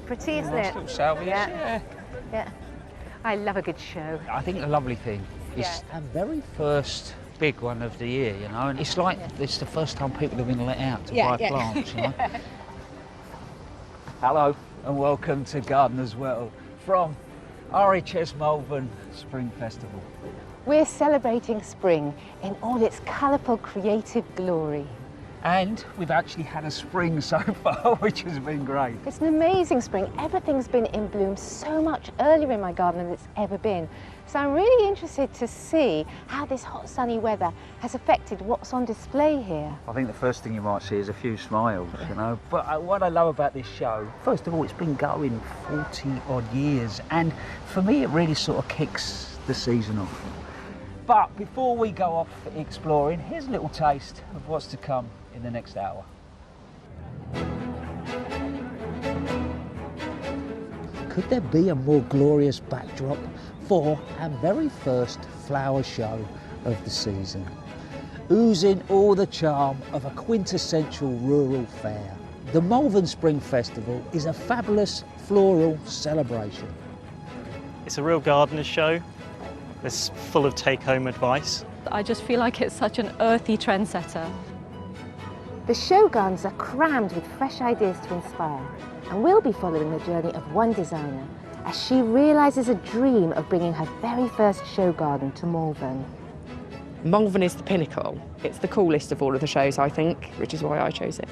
pretty, isn't Nice it? little salvias, yeah. Yeah. I love a good show. I think the lovely thing is our very first big one of the year, you know, and it's like it's the first time people have been let out to buy plants, you know. Hello and welcome to Gardener's World from RHS Malvern Spring Festival. We're celebrating spring in all its colourful, creative glory. And we've actually had a spring so far, which has been great. It's an amazing spring. Everything's been in bloom so much earlier in my garden than it's ever been. So I'm really interested to see how this hot sunny weather has affected what's on display here. I think the first thing you might see is a few smiles, you know. But what I love about this show, first of all, it's been going 40 odd years, and for me it really sort of kicks the season off. But before we go off exploring, here's a little taste of what's to come in the next hour. Could there be a more glorious backdrop for our very first flower show of the season? Oozing all the charm of a quintessential rural fair, the Malvern Spring Festival is a fabulous floral celebration. It's a real gardener's show. It's full of take-home advice. I just feel like it's such an earthy trendsetter. The show gardens are crammed with fresh ideas to inspire, and we'll be following the journey of one designer as she realises a dream of bringing her very first show garden to Malvern. Malvern is the pinnacle. It's the coolest of all of the shows, I think, which is why I chose it.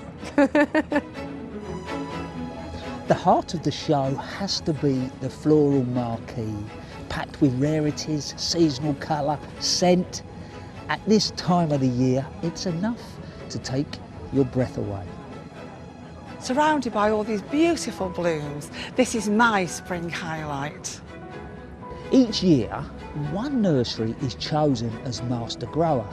The heart of the show has to be the floral marquee, packed with rarities, seasonal colour, scent. At this time of the year, it's enough to take your breath away. Surrounded by all these beautiful blooms, this is my spring highlight. Each year, one nursery is chosen as master grower,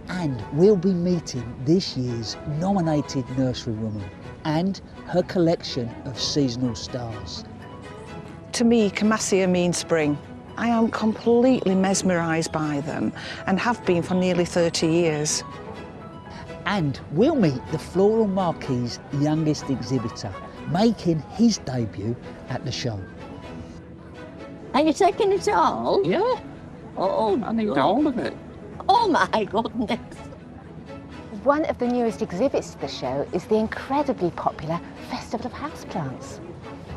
and we'll be meeting this year's nominated nurserywoman and her collection of seasonal stars. To me, Camassia means spring. I am completely mesmerised by them and have been for nearly 30 years. And we'll meet the Floral Marquee's youngest exhibitor, making his debut at the show. Are you taking it all? Yeah. Oh, I need all of it. Oh my goodness. One of the newest exhibits to the show is the incredibly popular Festival of Houseplants.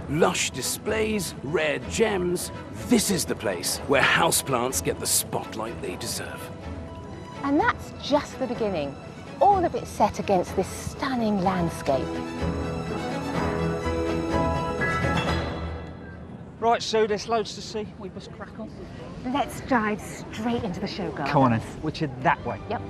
Lush displays, rare gems. This is the place where houseplants get the spotlight they deserve. And that's just the beginning. All of it set against this stunning landscape. Right, Sue, there's loads to see. We must crack on. Let's dive straight into the show garden. Come on then, which is that way. Yep.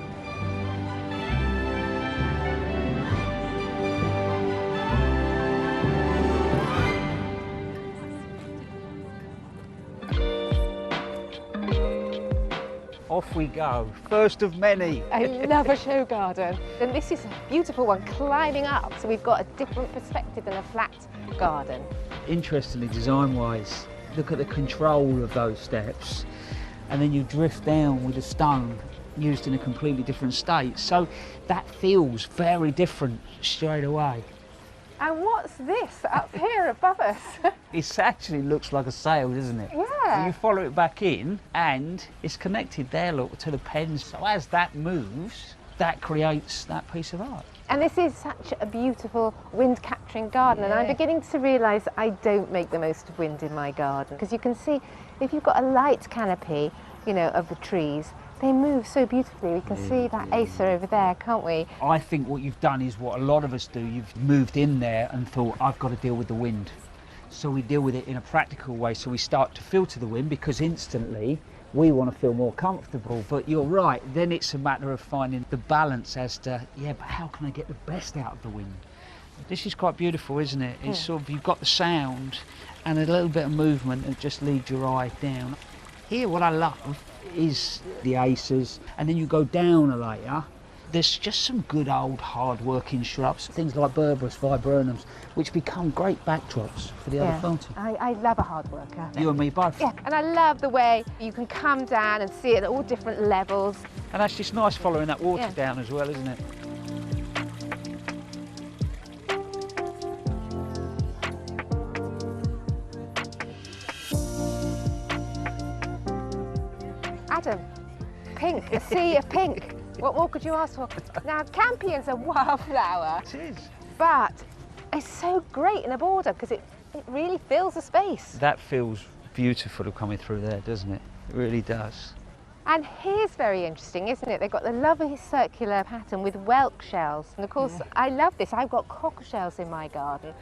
Off we go, first of many. I love a show garden. And this is a beautiful one, climbing up, so we've got a different perspective than a flat garden. Interestingly, design-wise, look at the control of those steps, and then you drift down with a stone used in a completely different state. So that feels very different straight away. And what's this up here above us? It actually looks like a sail, doesn't it? Yeah. And you follow it back in, and it's connected there, look, to the pens. So as that moves, that creates that piece of art. And this is such a beautiful wind-capturing garden, and I'm beginning to realise I don't make the most of wind in my garden. Because you can see, if you've got a light canopy, you know, of the trees, they move so beautifully. We can see that acer over there, can't we? I think what you've done is what a lot of us do. You've moved in there and thought, I've got to deal with the wind. So we deal with it in a practical way. So we start to filter the wind, because instantly we want to feel more comfortable. But you're right, then it's a matter of finding the balance as to, yeah, but how can I get the best out of the wind? This is quite beautiful, isn't it? It's sort of, you've got the sound and a little bit of movement that just leads your eye down. Here, what I love is the acers, and then you go down a layer. There's just some good old hard-working shrubs, things like Berberis, viburnums, which become great backdrops for the other planting. I love a hard worker. You and me both. Yeah, and I love the way you can come down and see it at all different levels. And that's just nice following that water down as well, isn't it? Adam, pink, a sea of pink. What more could you ask for? Now, campion's a wildflower. It is. But it's so great in a border because it really fills the space. That feels beautiful coming through there, doesn't it? It really does. And here's very interesting, isn't it? They've got the lovely circular pattern with whelk shells. And of course, I love this. I've got cockle shells in my garden.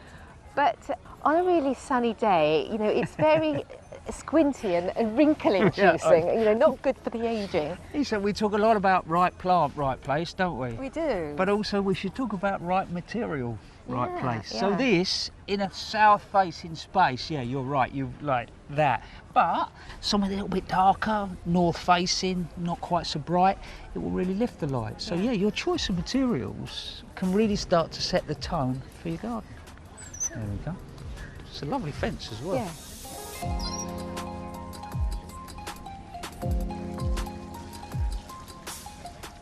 But on a really sunny day, you know, it's very squinty and wrinkle-inducing, you know, not good for the ageing. So we talk a lot about right plant, right place, don't we? We do. But also we should talk about right material, right place. yeah. So this, in a south-facing space, yeah, you're right, you like that. But something a little bit darker, north-facing, not quite so bright, it will really lift the light. So yeah, your choice of materials can really start to set the tone for your garden. There we go. It's a lovely fence as well. Yeah.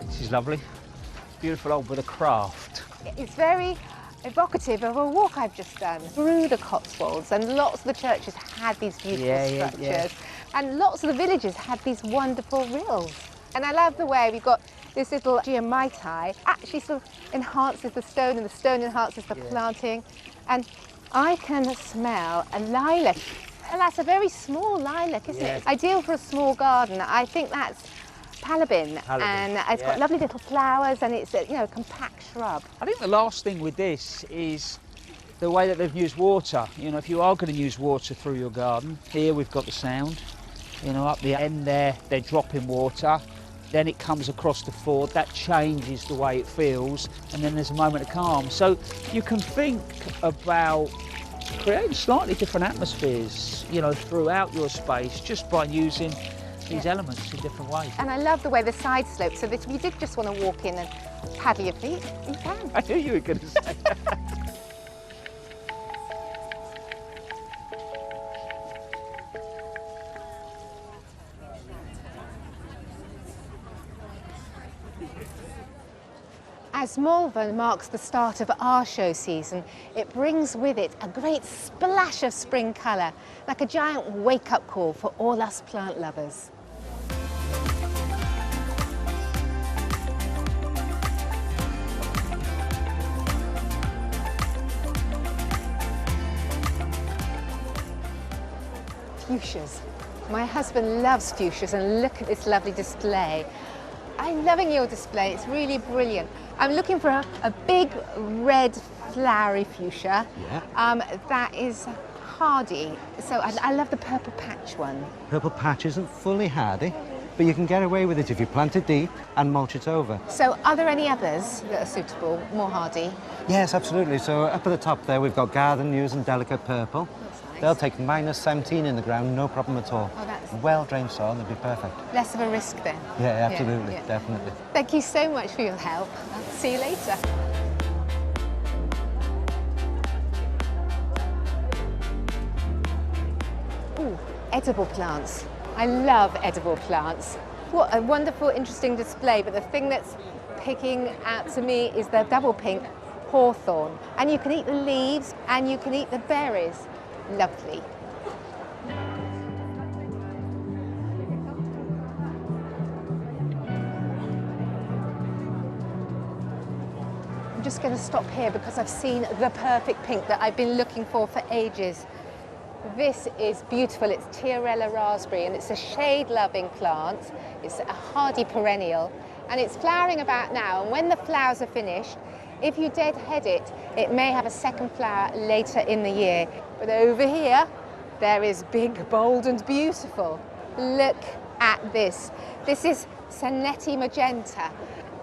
This is lovely. Beautiful old bit of craft. It's very evocative of a walk I've just done through the Cotswolds, and lots of the churches had these beautiful structures, and lots of the villages had these wonderful rills. And I love the way we've got this little geomite actually sort of enhances the stone, and the stone enhances the planting. And I can smell a lilac, and that's a very small lilac, isn't it? Ideal for a small garden. I think that's Palabin, and it's got lovely little flowers, and it's a, you know, a compact shrub. I think the last thing with this is the way that they've used water. You know, if you are going to use water through your garden, here we've got the sound. You know, up the end there, they're dropping water. Then it comes across the ford, that changes the way it feels, and then there's a moment of calm. So you can think about creating slightly different atmospheres, you know, throughout your space just by using these elements in different ways. And I love the way the side slopes, so that if you did just want to walk in and paddle your feet, you can. I knew you were going to say that. As Malvern marks the start of our show season, it brings with it a great splash of spring colour, like a giant wake-up call for all us plant lovers. Fuchsias. My husband loves fuchsias, and look at this lovely display. I'm loving your display, it's really brilliant. I'm looking for a big red flowery fuchsia that is hardy. So I love the purple patch one. Purple patch isn't fully hardy, but you can get away with it if you plant it deep and mulch it over. So are there any others that are suitable, more hardy? Yes, absolutely. So up at the top there we've got garden news and delicate purple. That's nice. They'll take -17 in the ground, no problem at all. Oh, that's well-drained soil, they'll be perfect. less of a risk then. Yeah, absolutely, yeah. definitely. Thank you so much for your help. See you later. Ooh, edible plants. I love edible plants. What a wonderful, interesting display, but the thing that's picking out to me is the double pink hawthorn. And you can eat the leaves and you can eat the berries. Lovely. I'm just going to stop here because I've seen the perfect pink that I've been looking for ages. This is beautiful. It's Tiarella raspberry, and it's a shade-loving plant. It's a hardy perennial, and it's flowering about now. And when the flowers are finished, if you deadhead it, it may have a second flower later in the year. But over here, there is big, bold, and beautiful. Look at this. This is Sanetti magenta,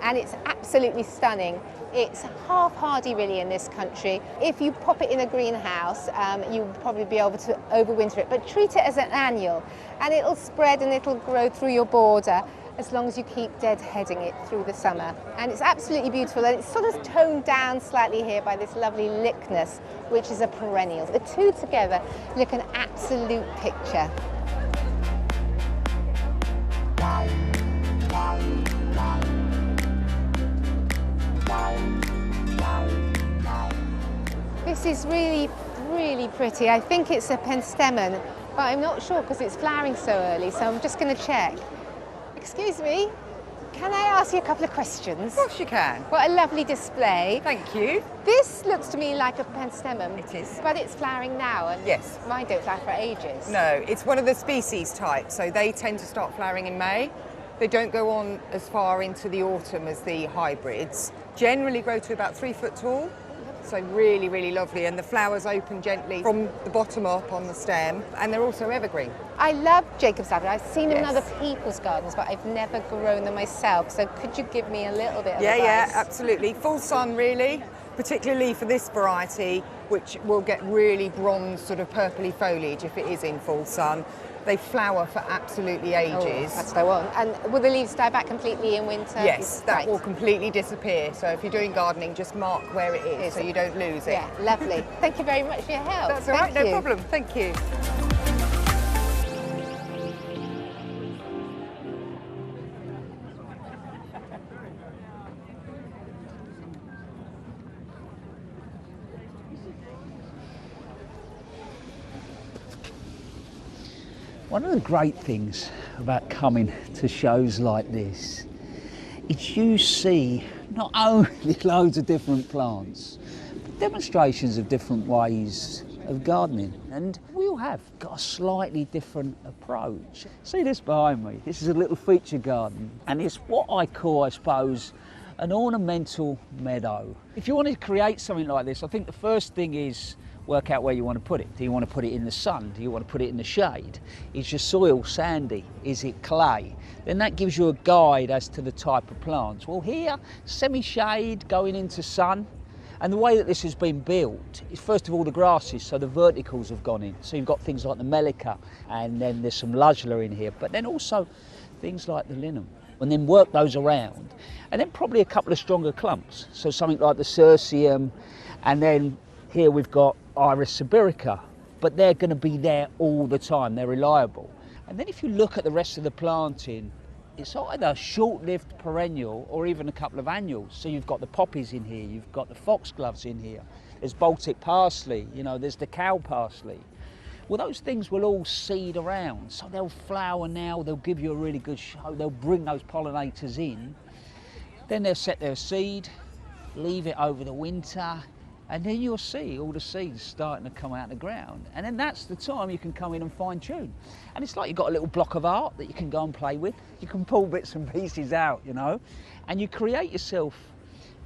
and it's absolutely stunning. It's half hardy really in this country. If you pop it in a greenhouse, you'll probably be able to overwinter it, but treat it as an annual, and it'll spread and it'll grow through your border as long as you keep deadheading it through the summer. And it's absolutely beautiful, and it's sort of toned down slightly here by this lovely Lychnis, which is a perennial. The two together look an absolute picture. This is really, really pretty. I think it's a penstemon, but I'm not sure because it's flowering so early, so I'm just going to check. Excuse me, can I ask you a couple of questions? Of course you can. What a lovely display. Thank you. This looks to me like a penstemon. It is. But it's flowering now, and Yes. mine don't flower for ages. No, it's one of the species type, so they tend to start flowering in May. They don't go on as far into the autumn as the hybrids. Generally grow to about 3 foot tall, so really, really lovely. And the flowers open gently from the bottom up on the stem, and they're also evergreen. I love Jacob's ladder. I've seen them in Yes. other people's gardens, but I've never grown them myself. So could you give me a little bit of Yeah, advice? absolutely. Full sun, really, particularly for this variety, which will get really bronze, sort of purpley foliage if it is in full sun. They flower for absolutely ages. Oh, that's what I want. And will the leaves die back completely in winter? Yes, that Right. will completely disappear. So if you're doing gardening, just mark where it is so you don't lose it. Yeah, lovely. Thank you very much for your help. That's all right, Thank no you. problem. Thank you. One of the great things about coming to shows like this is you see not only loads of different plants, but demonstrations of different ways of gardening. And we all have got a slightly different approach. See this behind me? This is a little feature garden, and it's what I call, I suppose, an ornamental meadow. If you want to create something like this, I think the first thing is work out where you want to put it. Do you want to put it in the sun? Do you want to put it in the shade? Is your soil sandy? Is it clay? Then that gives you a guide as to the type of plants. Well, here, semi-shade going into sun. And the way that this has been built is, first of all, the grasses, so the verticals have gone in. So you've got things like the melica, and then there's some lugula in here, but then also things like the linum. And then work those around. And then probably a couple of stronger clumps. So something like the cirsium, and then here we've got Iris sibirica, but they're going to be there all the time, they're reliable. And then if you look at the rest of the planting, it's either short-lived perennial or even a couple of annuals. So you've got the poppies in here, you've got the foxgloves in here, there's Baltic parsley, you know, there's the cow parsley. Well, those things will all seed around, so they'll flower now, they'll give you a really good show, they'll bring those pollinators in, then they'll set their seed, leave it over the winter, and then you'll see all the seeds starting to come out of the ground. And then that's the time you can come in and fine tune. And it's like you've got a little block of art that you can go and play with. You can pull bits and pieces out, you know, and you create yourself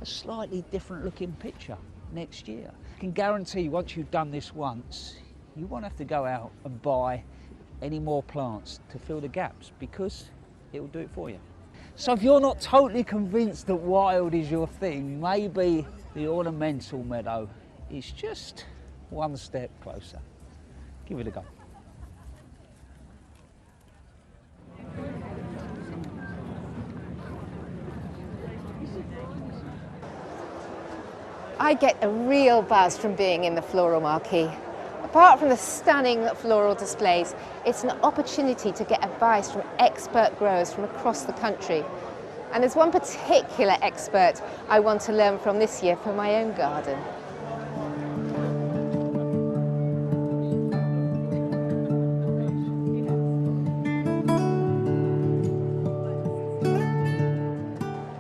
a slightly different looking picture next year. I can guarantee once you've done this once, you won't have to go out and buy any more plants to fill the gaps, because it will do it for you. So if you're not totally convinced that wild is your thing, maybe the ornamental meadow is just one step closer. Give it a go. I get a real buzz from being in the floral marquee. Apart from the stunning floral displays, it's an opportunity to get advice from expert growers from across the country. And there's one particular expert I want to learn from this year for my own garden.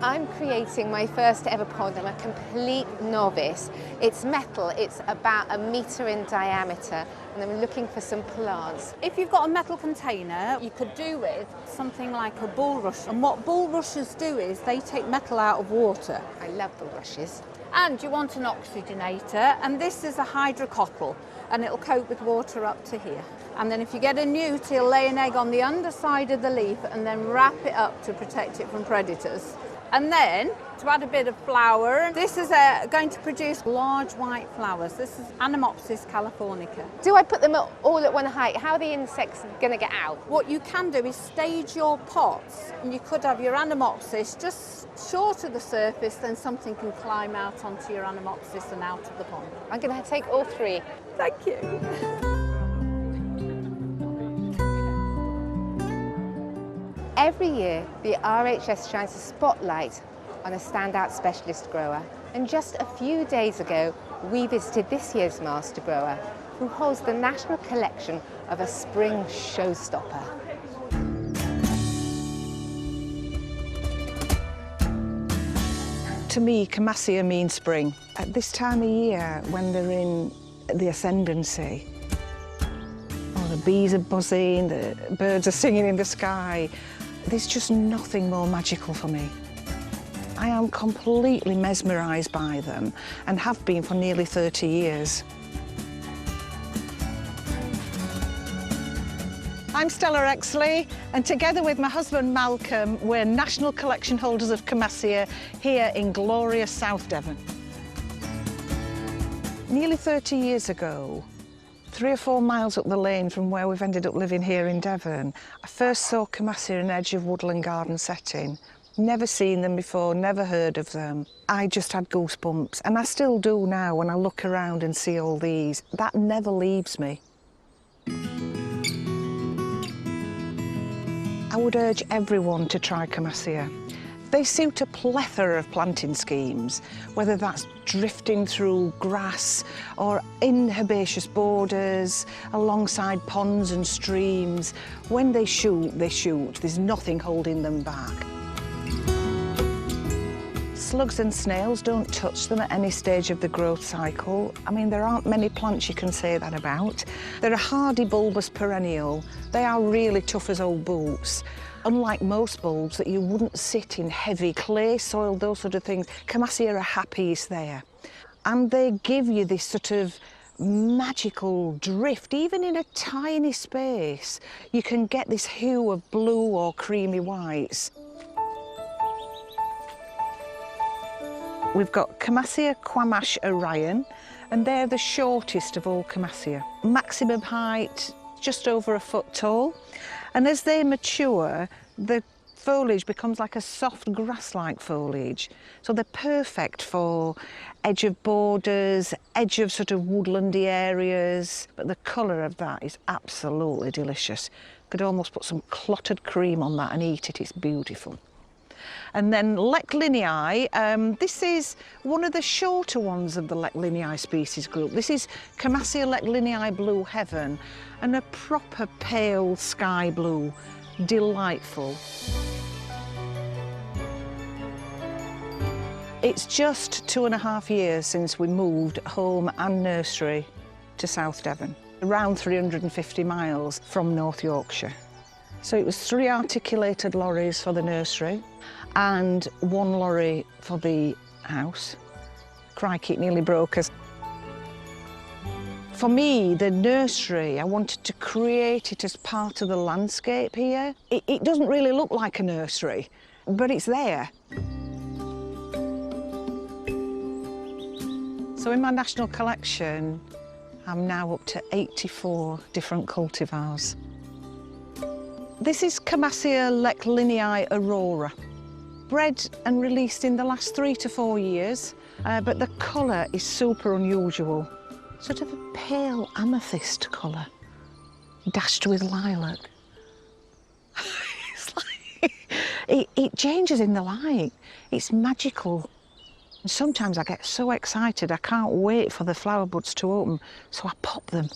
I'm creating my first ever pond. I'm a complete novice. It's metal, it's about 1 metre in diameter, and I'm looking for some plants. If you've got a metal container, you could do with something like a bulrush. And what bulrushes do is they take metal out of water. I love bulrushes. And you want an oxygenator, and this is a hydrocotyle, and it'll coat with water up to here. And then if you get a newt, he'll lay an egg on the underside of the leaf and then wrap it up to protect it from predators. And then, to add a bit of flower, this is going to produce large white flowers. This is Anemopsis californica. Do I put them all at one height? How are the insects going to get out? What you can do is stage your pots, and you could have your Anemopsis just short of the surface, then something can climb out onto your Anemopsis and out of the pond. I'm going to take all three. Thank you. Every year, the RHS shines a spotlight on a standout specialist grower. And just a few days ago, we visited this year's master grower, who holds the national collection of a spring showstopper. To me, Camassia means spring. At this time of year, when they're in the ascendancy, the bees are buzzing, the birds are singing in the sky, there's just nothing more magical for me. I am completely mesmerised by them and have been for nearly 30 years. I'm Stella Exley, and together with my husband Malcolm, we're national collection holders of Camassia here in glorious South Devon. Nearly 30 years ago, 3 or 4 miles up the lane from where we've ended up living here in Devon, I first saw Camassia in an edge of woodland garden setting. Never seen them before, never heard of them. I just had goosebumps, and I still do now when I look around and see all these. That never leaves me. I would urge everyone to try Camassia. They suit a plethora of planting schemes, whether that's drifting through grass or in herbaceous borders, alongside ponds and streams. When they shoot, they shoot. There's nothing holding them back. Slugs and snails don't touch them at any stage of the growth cycle. I mean, there aren't many plants you can say that about. They're a hardy bulbous perennial. They are really tough as old boots. Unlike most bulbs that you wouldn't sit in heavy clay soil, those sort of things, Camassia are happiest there. And they give you this sort of magical drift, even in a tiny space. You can get this hue of blue or creamy whites. We've got Camassia Quamash Orion, and they're the shortest of all Camassia. Maximum height, just over a foot tall. And as they mature, the foliage becomes like a soft grass-like foliage. So they're perfect for edge of borders, edge of sort of woodlandy areas. But the colour of that is absolutely delicious. Could almost put some clotted cream on that and eat it, it's beautiful. And then Leclinii, this is one of the shorter ones of the Leclinii species group. This is Camassia Leclinii Blue Heaven, and a proper pale sky blue, delightful. It's just 2.5 years since we moved home and nursery to South Devon, around 350 miles from North Yorkshire. So it was 3 articulated lorries for the nursery and 1 lorry for the house. Crikey, it nearly broke us. For me, the nursery, I wanted to create it as part of the landscape here. It doesn't really look like a nursery, but it's there. So in my national collection, I'm now up to 84 different cultivars. This is Camassia Leclinii Aurora, bred and released in the last 3 to 4 years, but the colour is super unusual. Sort of a pale amethyst colour, dashed with lilac. It's like, it changes in the light. It's magical. And sometimes I get so excited, I can't wait for the flower buds to open, so I pop them.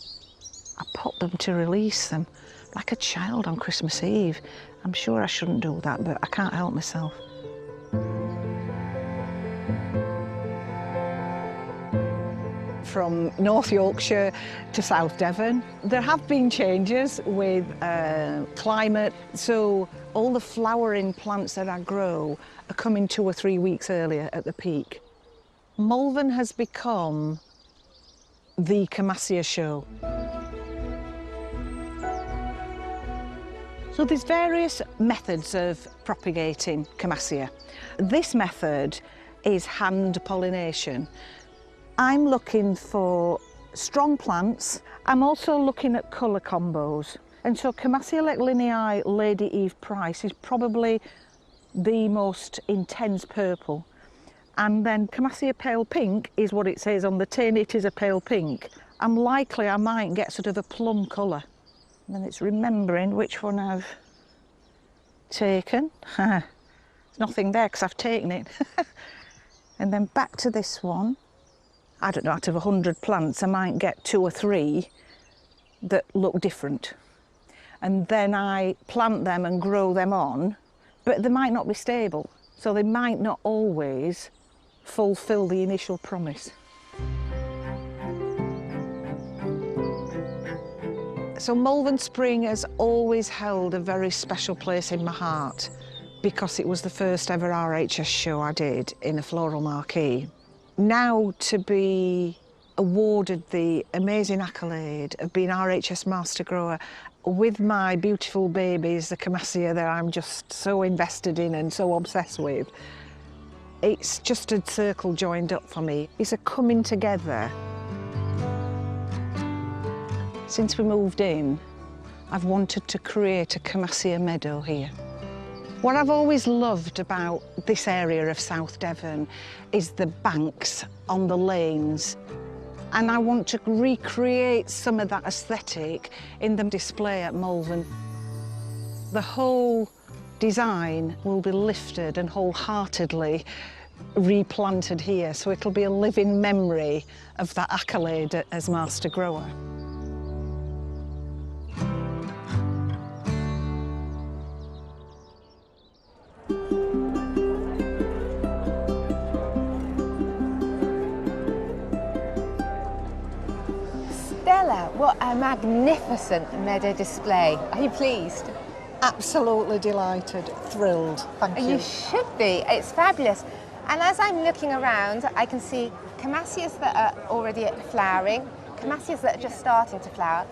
I pop them to release them, like a child on Christmas Eve. I'm sure I shouldn't do that, but I can't help myself. From North Yorkshire to South Devon, there have been changes with climate, so all the flowering plants that I grow are coming 2 or 3 weeks earlier at the peak. Malvern has become the Camassia show. So there's various methods of propagating Camassia. This method is hand pollination. I'm looking for strong plants. I'm also looking at colour combos. And so Camassia Leclinii Lady Eve Price is probably the most intense purple. And then Camassia Pale Pink is what it says on the tin, it is a pale pink. I'm likely I might get sort of a plum colour. And then it's remembering which one I've taken. There's nothing there because I've taken it. And then back to this one. I don't know, out of 100 plants, I might get 2 or 3 that look different. And then I plant them and grow them on, but they might not be stable. So they might not always fulfil the initial promise. So Malvern Spring has always held a very special place in my heart because it was the first ever RHS show I did in a floral marquee. Now to be awarded the amazing accolade of being RHS Master Grower with my beautiful babies, the Camassia, that I'm just so invested in and so obsessed with, it's just a circle joined up for me. It's a coming together. Since we moved in, I've wanted to create a Camassia meadow here. What I've always loved about this area of South Devon is the banks on the lanes. And I want to recreate some of that aesthetic in the display at Malvern. The whole design will be lifted and wholeheartedly replanted here, so it'll be a living memory of that accolade as Master Grower. What a magnificent meadow display. Are you pleased? Absolutely delighted, thrilled, thank you. You should be, it's fabulous. And as I'm looking around, I can see Camassias that are already flowering, Camassias that are just starting to flower,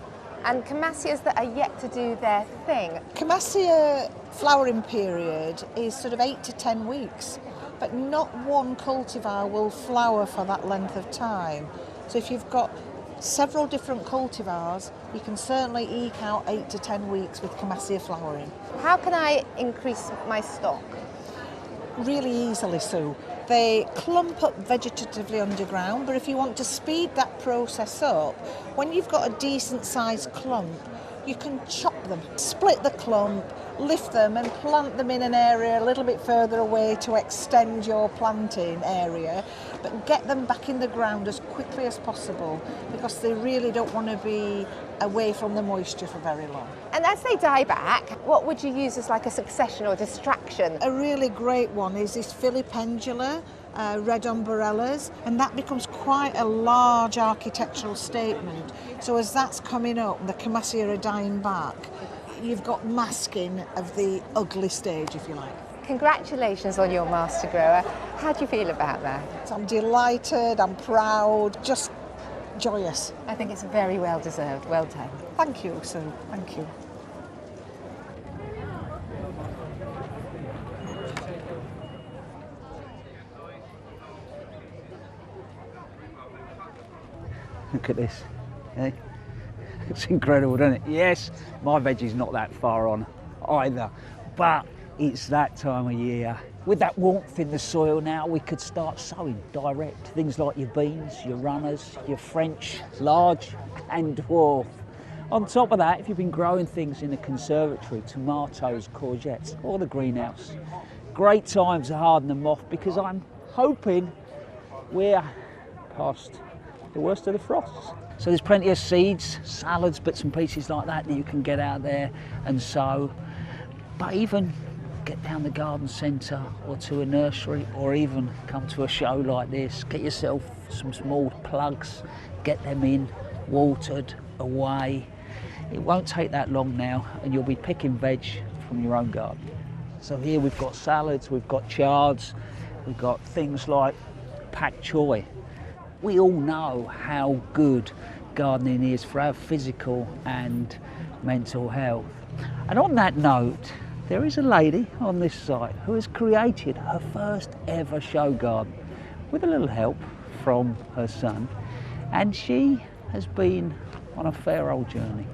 and Camassias that are yet to do their thing. Camassia flowering period is sort of 8 to 10 weeks, but not one cultivar will flower for that length of time. So if you've got several different cultivars, you can certainly eke out 8 to 10 weeks with Camassia flowering. How can I increase my stock? Really easily, Sue. They clump up vegetatively underground, but if you want to speed that process up, when you've got a decent sized clump, you can chop them, split the clump, lift them and plant them in an area a little bit further away to extend your planting area, but get them back in the ground as quickly as possible because they really don't want to be away from the moisture for very long. And as they die back, what would you use as like a succession or distraction? A really great one is this filipendula, red umbrellas, and that becomes quite a large architectural statement. So as that's coming up, the Camassia are dying back, you've got masking of the ugly stage, if you like. Congratulations on your Master Grower. How do you feel about that? I'm delighted, I'm proud, just joyous. I think it's very well deserved. Well done. Thank you, Sue. Thank you. Look at this, eh? It's incredible, isn't it? Yes, my veggie's not that far on either, but it's that time of year. With that warmth in the soil now, we could start sowing direct. Things like your beans, your runners, your French, large and dwarf. On top of that, if you've been growing things in the conservatory, tomatoes, courgettes, or the greenhouse, great time to harden them off because I'm hoping we're past the worst of the frosts. So there's plenty of seeds, salads, bits and pieces like that that you can get out there and sow. But even get down the garden centre or to a nursery or even come to a show like this, get yourself some small plugs, get them in, watered, away. It won't take that long now and you'll be picking veg from your own garden. So here we've got salads, we've got chards, we've got things like pak choy. We all know how good gardening is for our physical and mental health. And on that note, there is a lady on this site who has created her first ever show garden with a little help from her son, and she has been on a fair old journey.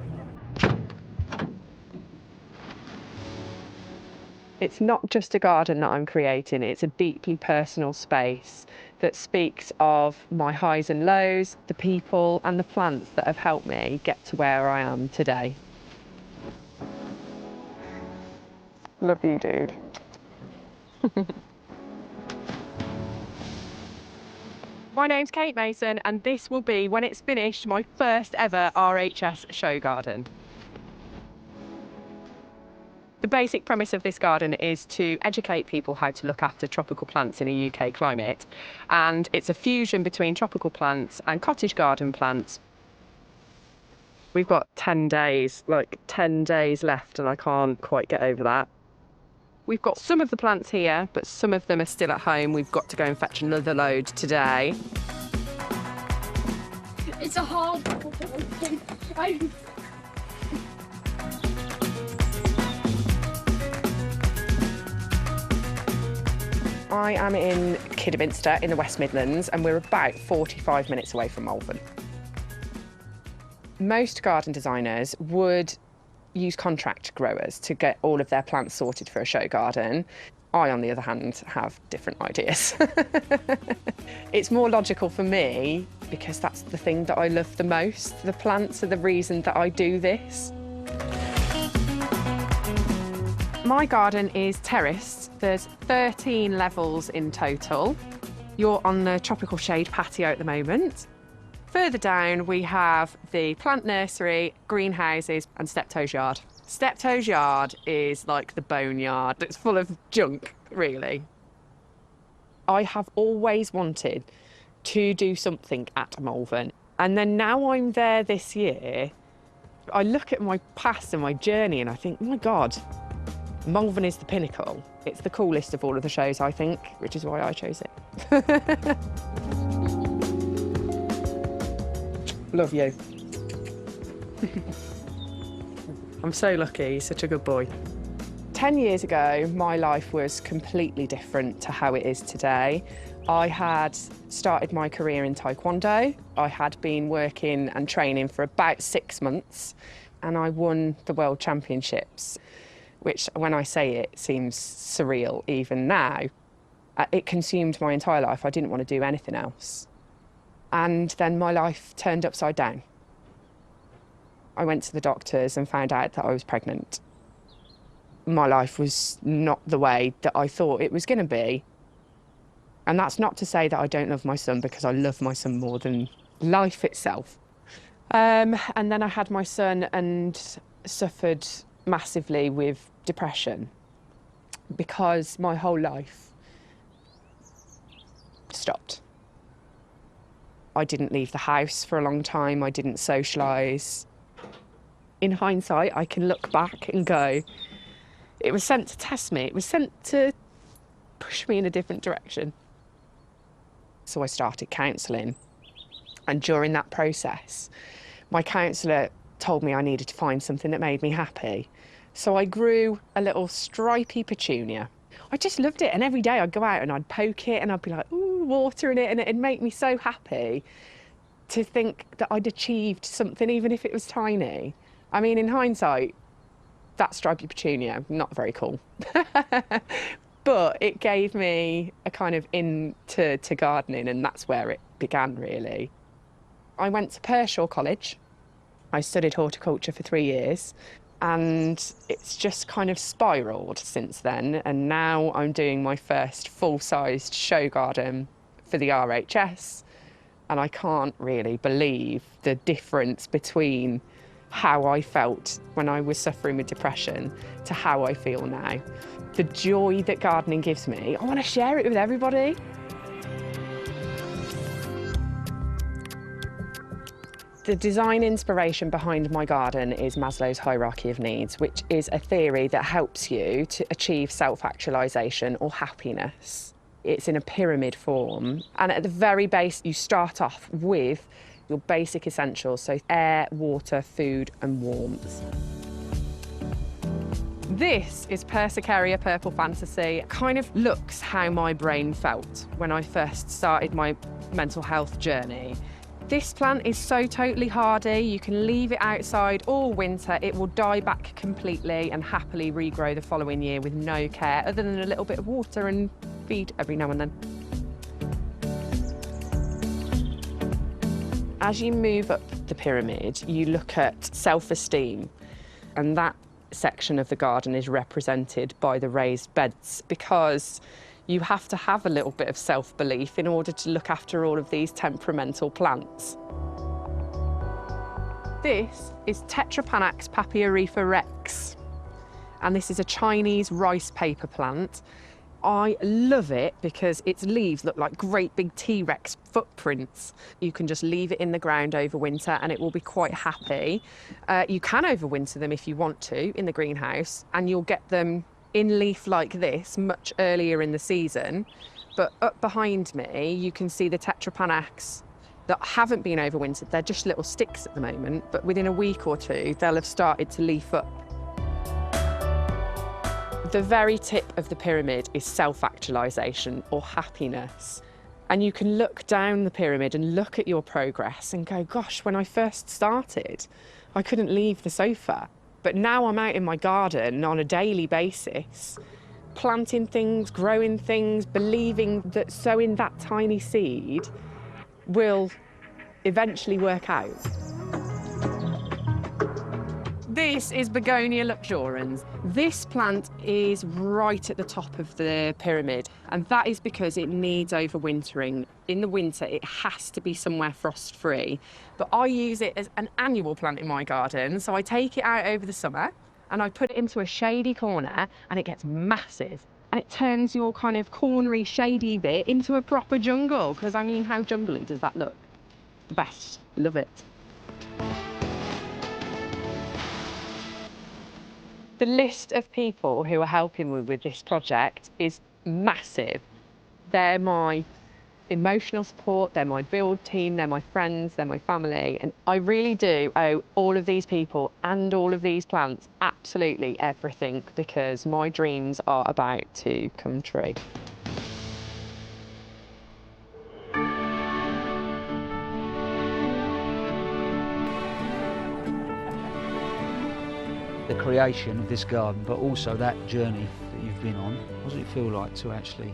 It's not just a garden that I'm creating, it's a deeply personal space that speaks of my highs and lows, the people and the plants that have helped me get to where I am today. Love you, dude. My name's Kate Mason and this will be, when it's finished, my first ever RHS show garden. The basic premise of this garden is to educate people how to look after tropical plants in a UK climate. And it's a fusion between tropical plants and cottage garden plants. We've got 10 days, like 10 days left, and I can't quite get over that. We've got some of the plants here, but some of them are still at home. We've got to go and fetch another load today. It's a hard I am in Kidderminster in the West Midlands, and we're about 45 minutes away from Malvern. Most garden designers would use contract growers to get all of their plants sorted for a show garden. I, on the other hand, have different ideas. It's more logical for me because that's the thing that I love the most. The plants are the reason that I do this. My garden is terraced. There's 13 levels in total. You're on the tropical shade patio at the moment. Further down, we have the plant nursery, greenhouses, and Steptoe's yard. Steptoe's yard is like the boneyard. It's full of junk, really. I have always wanted to do something at Malvern. And then now I'm there this year, I look at my past and my journey and I think, oh my God, Malvern is the pinnacle. It's the coolest of all of the shows, I think, which is why I chose it. Love you. I'm so lucky, he's such a good boy. 10 years ago, my life was completely different to how it is today. I had started my career in Taekwondo. I had been working and training for about 6 months, and I won the World Championships, which, when I say it, seems surreal even now. It consumed my entire life. I didn't want to do anything else. And then my life turned upside down. I went to the doctors and found out that I was pregnant. My life was not the way that I thought it was going to be. And that's not to say that I don't love my son, because I love my son more than life itself. And then I had my son and suffered massively with depression because my whole life stopped. I didn't leave the house for a long time. I didn't socialise. In hindsight, I can look back and go, it was sent to test me. It was sent to push me in a different direction. So I started counselling. And during that process, my counsellor told me I needed to find something that made me happy. So I grew a little stripy petunia. I just loved it, and every day I'd go out and I'd poke it and I'd be like, ooh, watering it, and it'd make me so happy to think that I'd achieved something, even if it was tiny. I mean, in hindsight, that stripy petunia, not very cool. But it gave me a kind of into gardening, and that's where it began, really. I went to Pershore College. I studied horticulture for 3 years, and it's just kind of spiralled since then. And now I'm doing my first full-sized show garden for the RHS, and I can't really believe the difference between how I felt when I was suffering with depression to how I feel now. The joy that gardening gives me, I want to share it with everybody. The design inspiration behind my garden is Maslow's hierarchy of needs, which is a theory that helps you to achieve self-actualisation or happiness. It's in a pyramid form, and at the very base you start off with your basic essentials, so air, water, food and warmth. This is Persicaria Purple Fantasy. It kind of looks how my brain felt when I first started my mental health journey. This plant is so totally hardy. You can leave it outside all winter. It will die back completely and happily regrow the following year with no care, other than a little bit of water and feed every now and then. As you move up the pyramid, you look at self-esteem, and that section of the garden is represented by the raised beds, because you have to have a little bit of self-belief in order to look after all of these temperamental plants. This is Tetrapanax papyrifera rex, and this is a Chinese rice paper plant. I love it because its leaves look like great big T-Rex footprints. You can just leave it in the ground over winter and it will be quite happy. You can overwinter them if you want to in the greenhouse, and you'll get them in leaf like this much earlier in the season. But up behind me, you can see the tetrapanax that haven't been overwintered. They're just little sticks at the moment, but within a week or two, they'll have started to leaf up. The very tip of the pyramid is self-actualisation or happiness. And you can look down the pyramid and look at your progress and go, gosh, when I first started, I couldn't leave the sofa. But now I'm out in my garden on a daily basis, planting things, growing things, believing that sowing that tiny seed will eventually work out. This is Begonia luxurians. This plant is right at the top of the pyramid, and that is because it needs overwintering. In the winter, it has to be somewhere frost-free. But I use it as an annual plant in my garden, so I take it out over the summer and I put it into a shady corner, and it gets massive. And it turns your kind of cornery, shady bit into a proper jungle, because I mean, how jungly does that look? The best. Love it. The list of people who are helping me with this project is massive. They're my emotional support, they're my build team, they're my friends, they're my family, and I really do owe all of these people and all of these plants absolutely everything, because my dreams are about to come true. The creation of this garden, but also that journey that you've been on, what does it feel like to actually...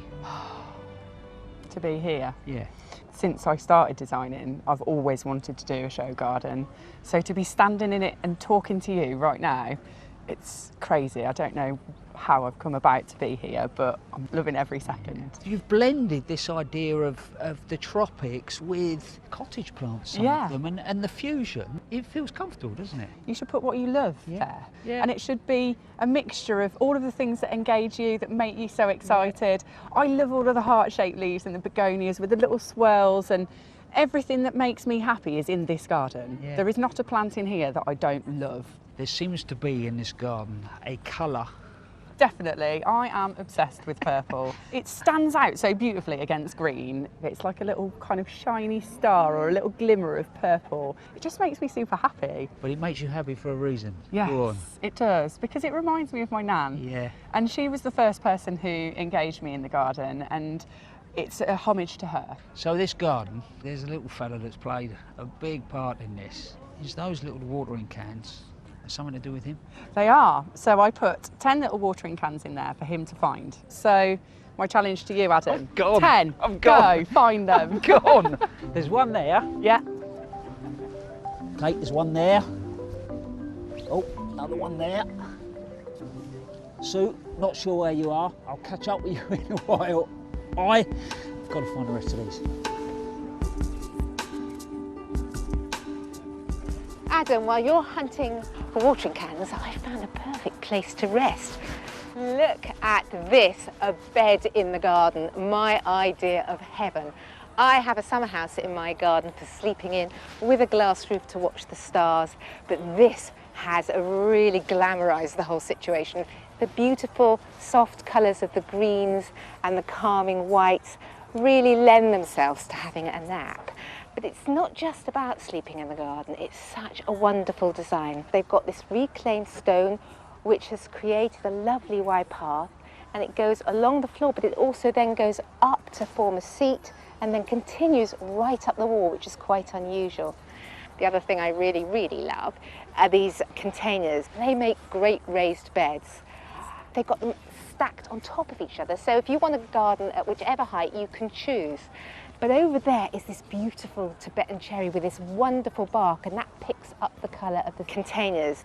To be here? Yeah. Since I started designing, I've always wanted to do a show garden. So to be standing in it and talking to you right now, it's crazy. I don't know how I've come about to be here, but I'm loving every second. You've blended this idea of the tropics with cottage plants, some of them, and the fusion. It feels comfortable, doesn't it? You should put what you love there. Yeah. And it should be a mixture of all of the things that engage you, that make you so excited. I love all of the heart-shaped leaves and the begonias with the little swirls, and everything that makes me happy is in this garden. Yeah. There is not a plant in here that I don't love. There seems to be in this garden a colour. Definitely, I am obsessed with purple. It stands out so beautifully against green. It's like a little kind of shiny star or a little glimmer of purple. It just makes me super happy. But it makes you happy for a reason. Yes, Go on. It does, because it reminds me of my nan. Yeah. And she was the first person who engaged me in the garden, and it's a homage to her. So this garden, there's a little fella that's played a big part in this. It's those little watering cans. Something to do with him? They are. So I put 10 little watering cans in there for him to find. So my challenge to you, Adam. I'm gone. 10. I'm gone. Go, find them. I'm gone. There's one there. Yeah. Okay, there's one there. Oh, another one there. Sue, not sure where you are. I'll catch up with you in a while. I've got to find the rest of these. Adam, while you're hunting for watering cans, I found a perfect place to rest. Look at this, a bed in the garden, my idea of heaven. I have a summer house in my garden for sleeping in with a glass roof to watch the stars, but this has really glamorised the whole situation. The beautiful soft colours of the greens and the calming whites really lend themselves to having a nap. But it's not just about sleeping in the garden, it's such a wonderful design. They've got this reclaimed stone which has created a lovely wide path, and it goes along the floor, but it also then goes up to form a seat and then continues right up the wall, which is quite unusual. The other thing I really, really love are these containers. They make great raised beds. They've got them stacked on top of each other, so if you want a garden at whichever height, you can choose. But over there is this beautiful Tibetan cherry with this wonderful bark, and that picks up the colour of the containers.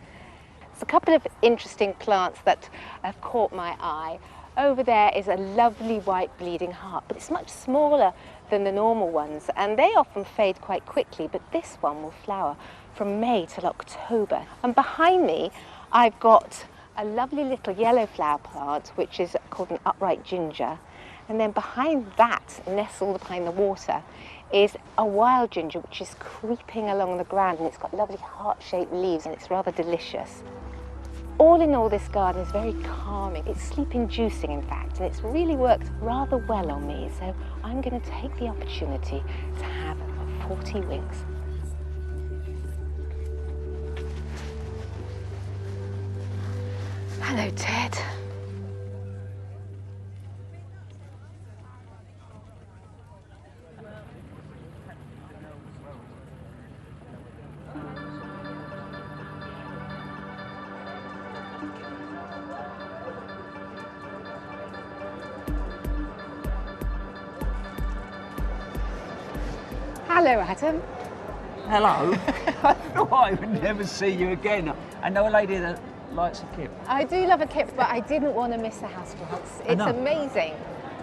There's a couple of interesting plants that have caught my eye. Over there is a lovely white bleeding heart, but it's much smaller than the normal ones, and they often fade quite quickly, but this one will flower from May till October. And behind me, I've got a lovely little yellow flower plant, which is called an upright ginger. And then behind that, nestled behind the water, is a wild ginger, which is creeping along the ground, and it's got lovely heart-shaped leaves, and it's rather delicious. All in all, this garden is very calming. It's sleep-inducing, in fact, and it's really worked rather well on me. So I'm going to take the opportunity to have 40 winks. Hello, Ted. Hello, Adam. Hello. I thought I would never see you again. I know a lady that likes a kip. I do love a kip, but I didn't want to miss the houseplants. It's amazing.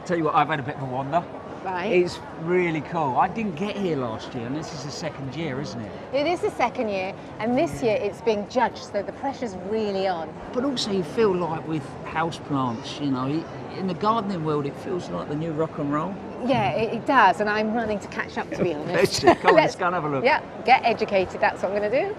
Tell you what, I've had a bit of a wander. Right. It's really cool. I didn't get here last year, and this is the second year, isn't it? It is the second year, and this year it's being judged, so the pressure's really on. But also you feel like with houseplants, you know, in the gardening world, it feels like the new rock and roll. Yeah, it does, and I'm running to catch up, to be honest. Come on, let's go and have a look. Yeah, get educated, that's what I'm going to do.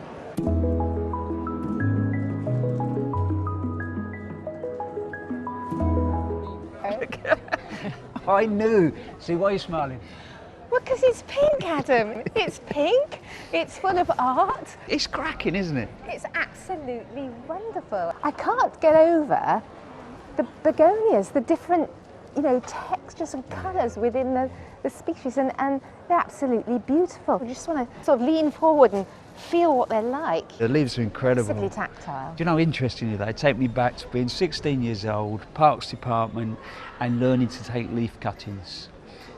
I knew. See, why are you smiling? Well, because it's pink, Adam. It's pink, it's full of art. It's cracking, isn't it? It's absolutely wonderful. I can't get over the begonias, the different, you know, textures and colours within the species, and they're absolutely beautiful. I just want to sort of lean forward and feel what they're like. The leaves are incredible. Simply tactile. Do you know, interestingly, they take me back to being 16 years old, Parks Department, and learning to take leaf cuttings.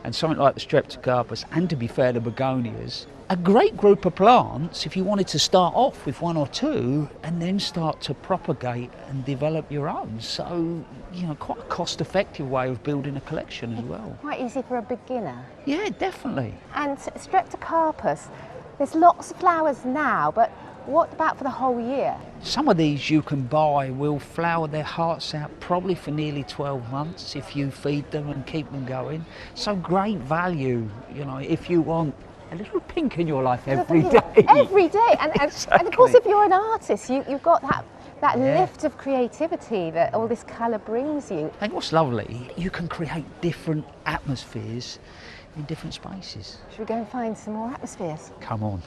And something like the Streptocarpus, and to be fair, the begonias, a great group of plants if you wanted to start off with one or two and then start to propagate and develop your own. So, you know, quite a cost-effective way of building a collection as well. Quite easy for a beginner. Yeah, definitely. And Streptocarpus, there's lots of flowers now, but what about for the whole year? Some of these you can buy will flower their hearts out probably for nearly 12 months if you feed them and keep them going. So great value, you know, if you want a little pink in your life every day. Every day. And of course, if you're an artist, you've got that lift of creativity that all this colour brings you. And what's lovely, you can create different atmospheres in different spaces. Should we go and find some more atmospheres? Come on.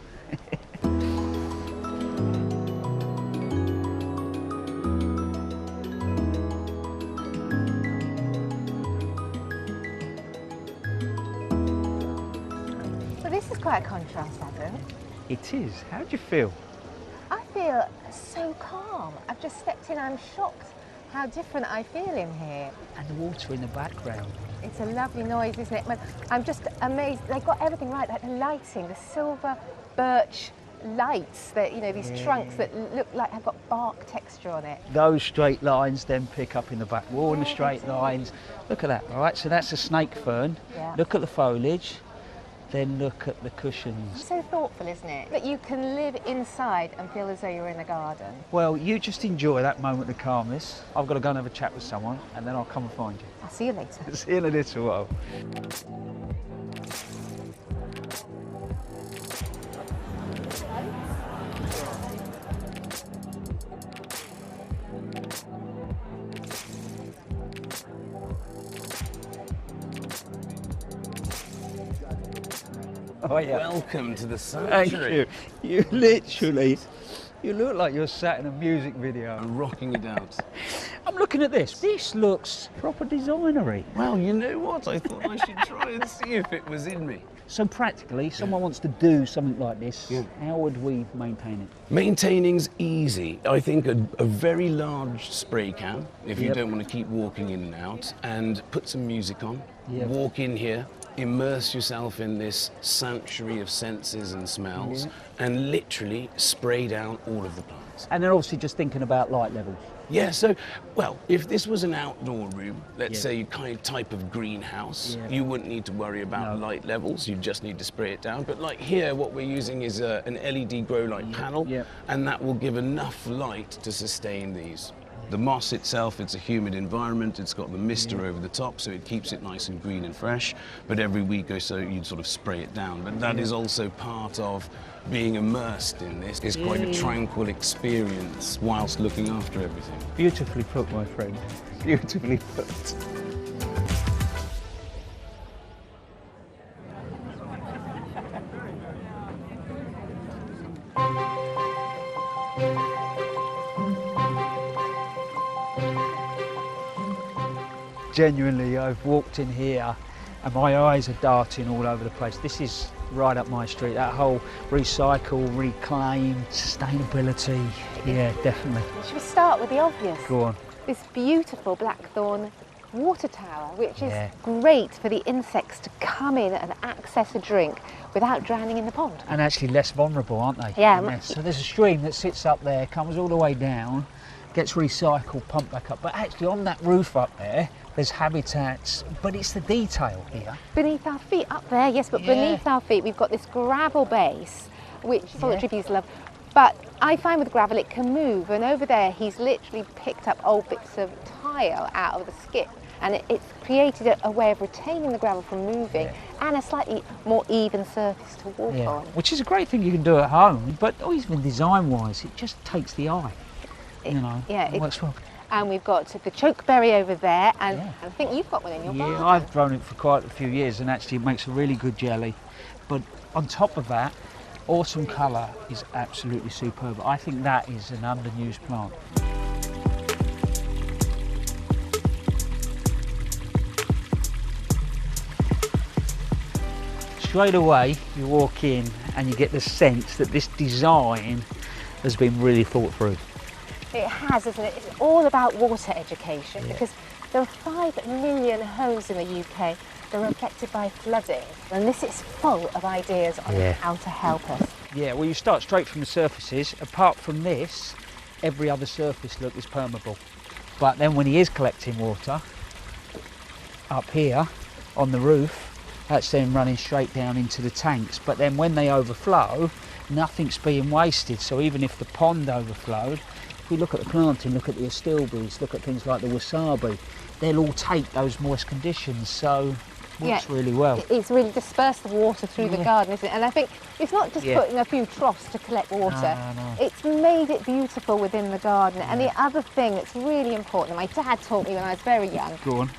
Well, this is quite a contrast, Adam. It is. How do you feel? I feel so calm. I've just stepped in, I'm shocked how different I feel in here. And the water in the background. It's a lovely noise, isn't it? But I'm just amazed. They've got everything right, like the lighting, the silver birch lights, that, you know, these trunks that look like have got bark texture on it. Those straight lines then pick up in the back wall, and the straight lines. Look at that, all right? So that's a snake fern. Yeah. Look at the foliage. Then look at the cushions. It's so thoughtful, isn't it? That you can live inside and feel as though you're in a garden. Well, you just enjoy that moment of calmness. I've got to go and have a chat with someone, and then I'll come and find you. I'll see you later. See you in a little while. Oh, yeah. Welcome to the sanctuary. Thank you. You look like you're sat in a music video. I'm rocking it out. I'm looking at this. This looks proper designery. Well, you know what? I thought I should try and see if it was in me. So practically, someone wants to do something like this, how would we maintain it? Maintaining's easy. I think a very large spray can, if you don't want to keep walking in and out, and put some music on, walk in here, immerse yourself in this sanctuary of senses and smells, and literally spray down all of the plants. And then obviously just thinking about light levels. Yeah, so, well, if this was an outdoor room, let's say kind of type of greenhouse, you wouldn't need to worry about light levels, you just need to spray it down. But like here, what we're using is an LED grow light panel, and that will give enough light to sustain these. The moss itself, it's a humid environment, it's got the mister over the top, so it keeps it nice and green and fresh, but every week or so you'd sort of spray it down. But that is also part of being immersed in this. It's quite a tranquil experience whilst looking after everything. Beautifully put, my friend. Beautifully put. Genuinely, I've walked in here and my eyes are darting all over the place. This is right up my street, that whole recycle, reclaim, sustainability. Yeah, definitely. Should we start with the obvious? Go on. This beautiful blackthorn water tower, which is great for the insects to come in and access a drink without drowning in the pond. And actually less vulnerable, aren't they? Yeah. So there's a stream that sits up there, comes all the way down, gets recycled, pumped back up. But actually on that roof up there, there's habitats, but it's the detail here. Beneath our feet up there, yes, but beneath our feet we've got this gravel base, which solitary bees love. But I find with gravel it can move, and over there he's literally picked up old bits of tile out of the skip, and it's created a way of retaining the gravel from moving and a slightly more even surface to walk on. Which is a great thing you can do at home, but even design-wise, it just takes the eye. You know, it works well. And we've got the chokeberry over there, and I think you've got one in your garden. Yeah, I've grown it for quite a few years, and actually it makes a really good jelly. But on top of that, autumn colour is absolutely superb. I think that is an underused plant. Straight away, you walk in and you get the sense that this design has been really thought through. It has, isn't it? It's all about water education because there are 5 million homes in the UK that are affected by flooding, and this is full of ideas on how to help us. Yeah, well, you start straight from the surfaces. Apart from this, every other surface look is permeable. But then when he is collecting water up here on the roof, that's then running straight down into the tanks. But then when they overflow, nothing's being wasted. So even if the pond overflowed, if we look at the planting, look at the astilbes, look at things like the wasabi, they'll all take those moist conditions, so it works really well. It's really dispersed the water through the garden, isn't it? And I think it's not just putting a few troughs to collect water, it's made it beautiful within the garden. And the other thing that's really important, my dad taught me when I was very young, Go on.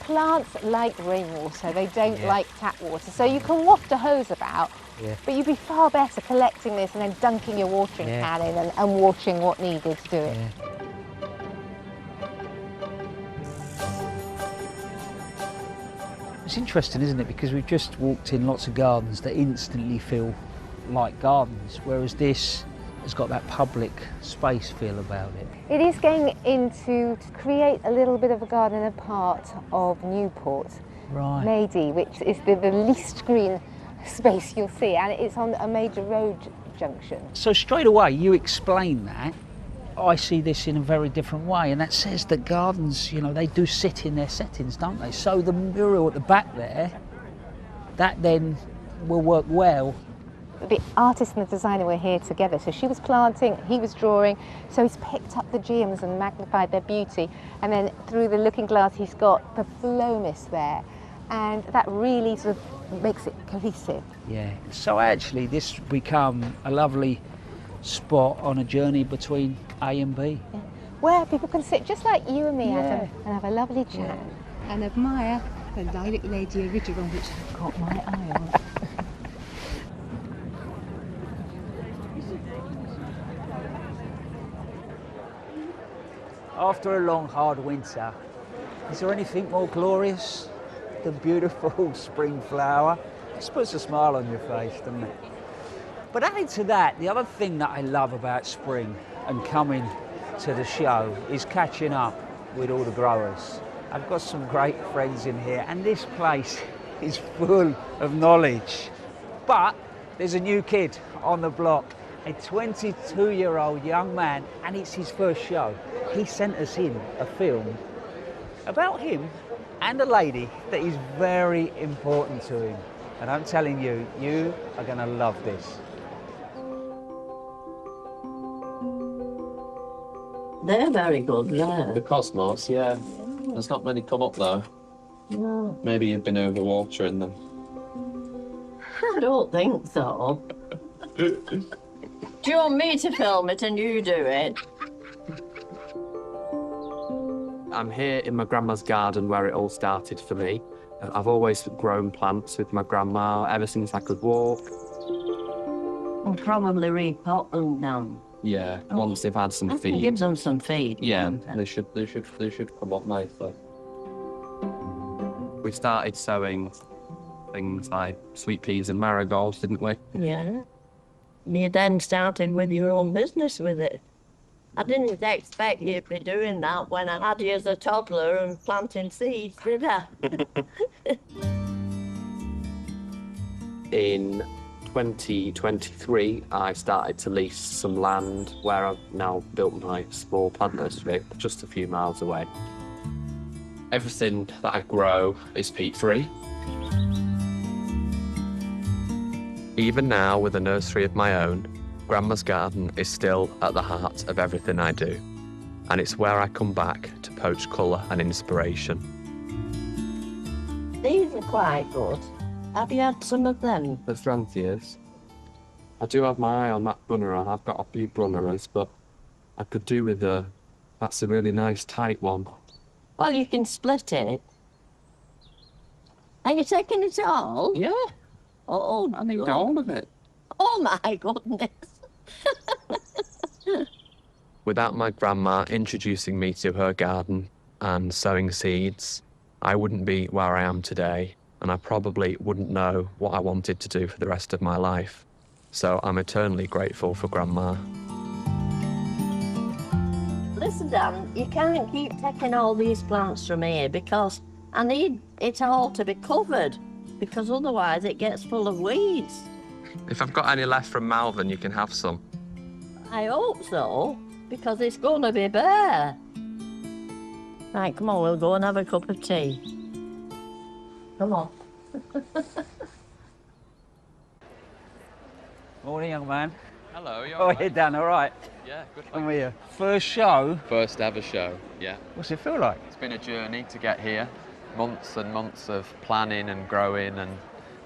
plants like rainwater, they don't like tap water. So you can waft a hose about, but you'd be far better collecting this and then dunking your watering can in and watering what needed to do it. It's interesting, isn't it? Because we've just walked in lots of gardens that instantly feel like gardens, whereas this has got that public space feel about it. It is going into to create a little bit of a garden in a part of Newport, Mady, which is the least green space you'll see, and it's on a major road junction. So straight away you explain that, I see this in a very different way, and that says that gardens, you know, they do sit in their settings, don't they? So the mural at the back there, that then will work well. The artist and the designer were here together, so she was planting, he was drawing, so he's picked up the gems and magnified their beauty, and then through the looking glass he's got the phlomis there, and that really sort of makes it cohesive. Yeah, so actually this become a lovely spot on a journey between A and B. Yeah. Where people can sit just like you and me, Adam, and have a lovely chat. And admire the lilac lady original, which I've got my eye on. After a long, hard winter, is there anything more glorious than beautiful spring flower? It just puts a smile on your face, doesn't it? But added to that, the other thing that I love about spring and coming to the show is catching up with all the growers. I've got some great friends in here, and this place is full of knowledge. But there's a new kid on the block, a 22-year-old young man, and it's his first show. He sent us in a film about him and a lady that is very important to him. And I'm telling you, you are going to love this. They're very good, yeah. The cosmos, yeah. There's not many come up though. No. Maybe you've been overwatering them. I don't think so. Do you want me to film it and you do it? I'm here in my grandma's garden where it all started for me. I've always grown plants with my grandma ever since I could walk. I'll probably repot them now. Yeah, once they've had some feed. Give them some feed. Yeah, they should come up nicely. We started sowing things like sweet peas and marigolds, didn't we? Yeah. You then started with your own business with it. I didn't expect you'd be doing that when I had you as a toddler and planting seeds, did I? In 2023, I started to lease some land where I've now built my small plant nursery just a few miles away. Everything that I grow is peat-free. Even now, with a nursery of my own, Grandma's garden is still at the heart of everything I do, and it's where I come back to poach colour and inspiration. These are quite good. Have you had some of them? The Franthias. I do have my eye on that brunner. I've got a few brunnerers, but I could do with that's a really nice tight one. Well, you can split it. Are you taking it all? Yeah. Oh, I need all of it. Oh my goodness. Without my grandma introducing me to her garden and sowing seeds, I wouldn't be where I am today, and I probably wouldn't know what I wanted to do for the rest of my life. So I'm eternally grateful for Grandma. Listen, Dan, you can't keep taking all these plants from here because I need it all to be covered, because otherwise it gets full of weeds. If I've got any left from Malvern, you can have some. I hope so, because it's going to be bare. Right, come on, we'll go and have a cup of tea. Come on. Morning, young man. Hello, you Oh, all right? hey, Dan, all right? Yeah, good. Come here. First show? First ever show, yeah. What's it feel like? It's been a journey to get here. Months and months of planning and growing and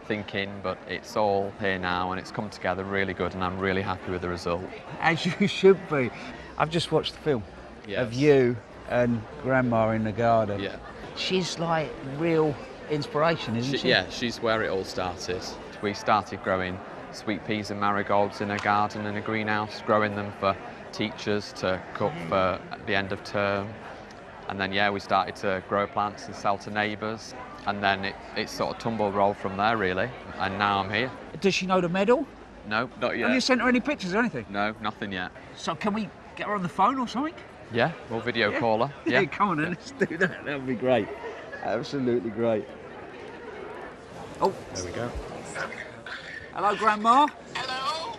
thinking, but it's all here now and it's come together really good and I'm really happy with the result. As you should be. I've just watched the film of you and Grandma in the garden. Yeah. She's like real inspiration, isn't she? Yeah, she's where it all started. We started growing sweet peas and marigolds in a garden in a greenhouse, growing them for teachers to cook for the end of term. And then, yeah, we started to grow plants and sell to neighbours. And then it sort of tumbled roll from there, really. And now I'm here. Does she know the medal? No, not yet. Have you sent her any pictures or anything? No, nothing yet. So can we get her on the phone or something? Yeah, we'll video call her. Yeah, come on then, let's do that. That would be great. Absolutely great. Oh. There we go. Hello, Grandma. Hello.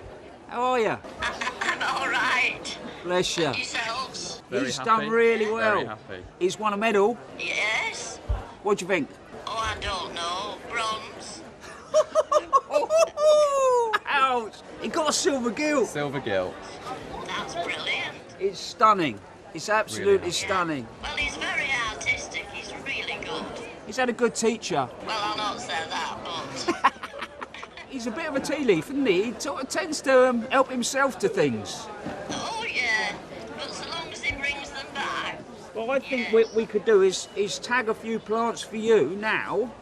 How are you? I'm all right. Bless you. Yourselves? He's done really well. Very happy. He's won a medal. Yes. What do you think? Oh, I don't know. Bronze. Ouch! He got a silver gilt. Silver gilt. That's brilliant. It's stunning. It's absolutely stunning. Well, he's very artistic. He's really good. He's had a good teacher. Well, I'll not say that, but... He's a bit of a tea leaf, isn't he? He sort of tends to help himself to things. Oh, yeah. But so long as he brings them back. What I think we could do is tag a few plants for you now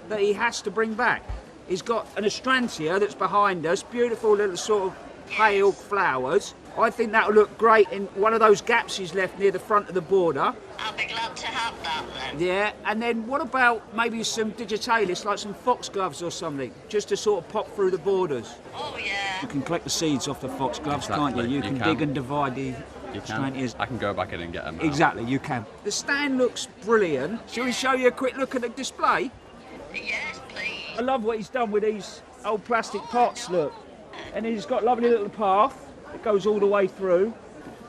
that he has to bring back. He's got an astrantia that's behind us, beautiful little sort of pale flowers. I think that'll look great in one of those gaps he's left near the front of the border. I'll be glad to have that then. Yeah, and then what about maybe some digitalis, like some foxgloves or something, just to sort of pop through the borders? Oh, yeah. You can collect the seeds off the foxgloves, Exactly. can't you? You can dig and divide the astrantias. I can go back in and get them out. Exactly, you can. The stand looks brilliant. Shall we show you a quick look at the display? Yes, please. I love what he's done with these old plastic pots, look. And he's got a lovely little path that goes all the way through.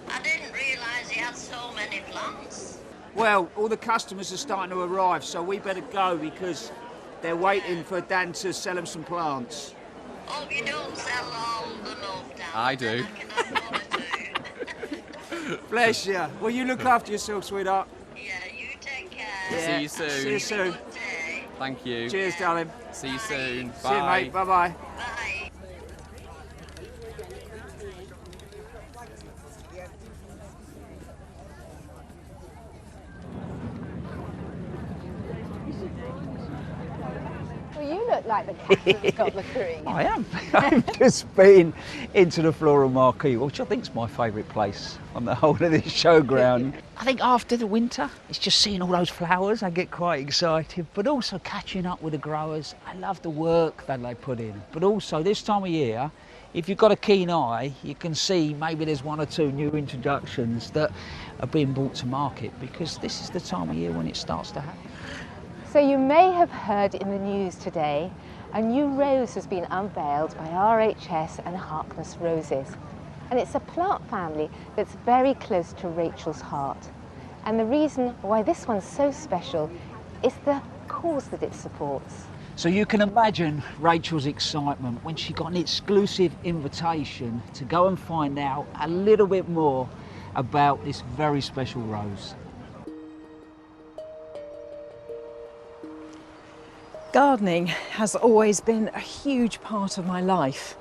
I didn't realise he had so many plants. Well, all the customers are starting to arrive, so we better go because they're waiting for Dan to sell them some plants. Hope you don't sell all the love down. I do. Bless you. Well, you look after yourself, sweetheart. Yeah, you take care. See you soon. See you soon. Thank you. Cheers, darling. See you soon. See you, mate. Bye-bye. Bye. Well, you look like the cat that's got the cream. I am. I've just been into the Floral Marquee, which I think is my favourite place on the whole of this showground. I think after the winter, it's just seeing all those flowers, I get quite excited, but also catching up with the growers. I love the work that they put in, but also this time of year, if you've got a keen eye, you can see maybe there's 1 or 2 new introductions that are being brought to market, because this is the time of year when it starts to happen. So you may have heard in the news today, a new rose has been unveiled by RHS and Harkness Roses. And it's a plant family that's very close to Rachel's heart. And the reason why this one's so special is the cause that it supports. So you can imagine Rachel's excitement when she got an exclusive invitation to go and find out a little bit more about this very special rose. Gardening has always been a huge part of my life,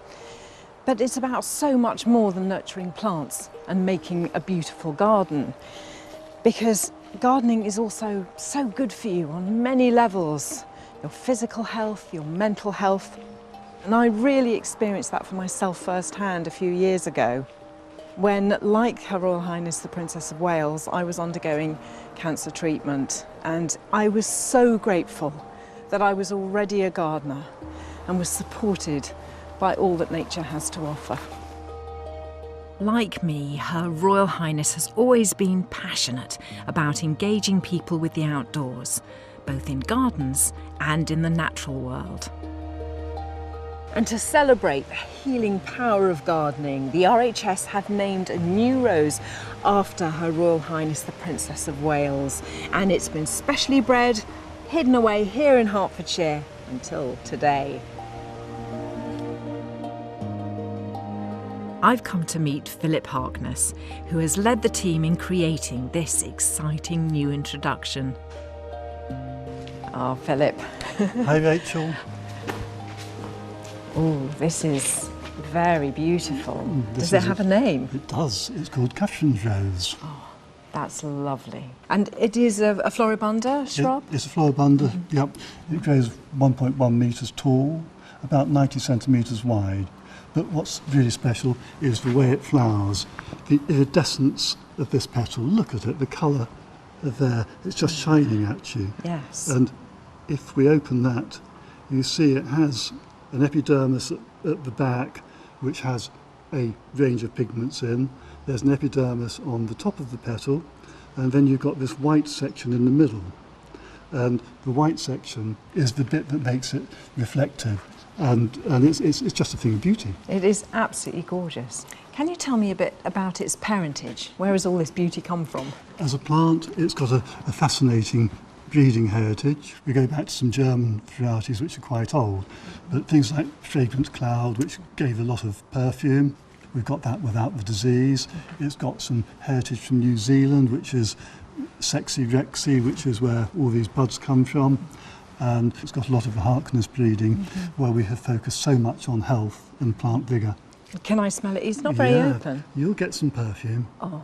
but it's about so much more than nurturing plants and making a beautiful garden, because gardening is also so good for you on many levels, your physical health, your mental health, and I really experienced that for myself firsthand a few years ago when, like Her Royal Highness the Princess of Wales, I was undergoing cancer treatment, and I was so grateful that I was already a gardener and was supported by all that nature has to offer. Like me, Her Royal Highness has always been passionate about engaging people with the outdoors, both in gardens and in the natural world. And to celebrate the healing power of gardening, the RHS have named a new rose after Her Royal Highness the Princess of Wales, and it's been specially bred, hidden away here in Hertfordshire until today. I've come to meet Philip Harkness, who has led the team in creating this exciting new introduction. Oh, Philip. Hi, Rachel. Oh, this is very beautiful. Does it have a name? It does. It's called Catherine's Rose. Oh, that's lovely. And it is a floribunda shrub? It's a floribunda, yep. It grows 1.1 metres tall, about 90 centimetres wide. But what's really special is the way it flowers. The iridescence of this petal, look at it, the colour of there, it's just shining at you. Yes. And if we open that, you see it has an epidermis at the back, which has a range of pigments in. There's an epidermis on the top of the petal, and then you've got this white section in the middle. And the white section is the bit that makes it reflective. And it's just a thing of beauty. It is absolutely gorgeous. Can you tell me a bit about its parentage? Where has all this beauty come from? As a plant, it's got a fascinating breeding heritage. We go back to some German varieties which are quite old, but things like Fragrant Cloud, which gave a lot of perfume. We've got that without the disease. It's got some heritage from New Zealand, which is Sexy Rexy, which is where all these buds come from. And it's got a lot of the Harkness breeding, where we have focused so much on health and plant vigour. Can I smell it? It's not very open. You'll get some perfume. Oh,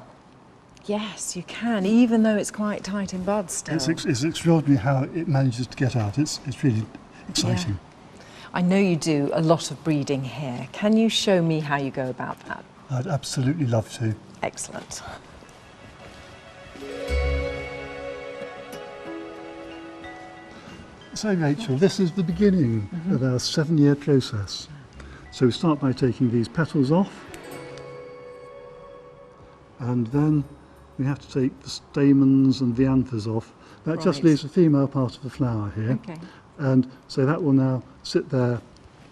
yes, you can, even though it's quite tight in bud still. It's extraordinary how it manages to get out. It's really exciting. Yeah. I know you do a lot of breeding here. Can you show me how you go about that? I'd absolutely love to. Excellent. So Rachel, this is the beginning of our 7-year process. So we start by taking these petals off, and then we have to take the stamens and the anthers off. That just leaves the female part of the flower here. Okay. And so that will now sit there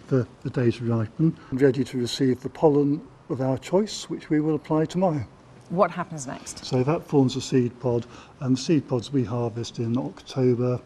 for the day to ripen, ready to receive the pollen of our choice, which we will apply tomorrow. What happens next? So that forms a seed pod, and the seed pods we harvest in October.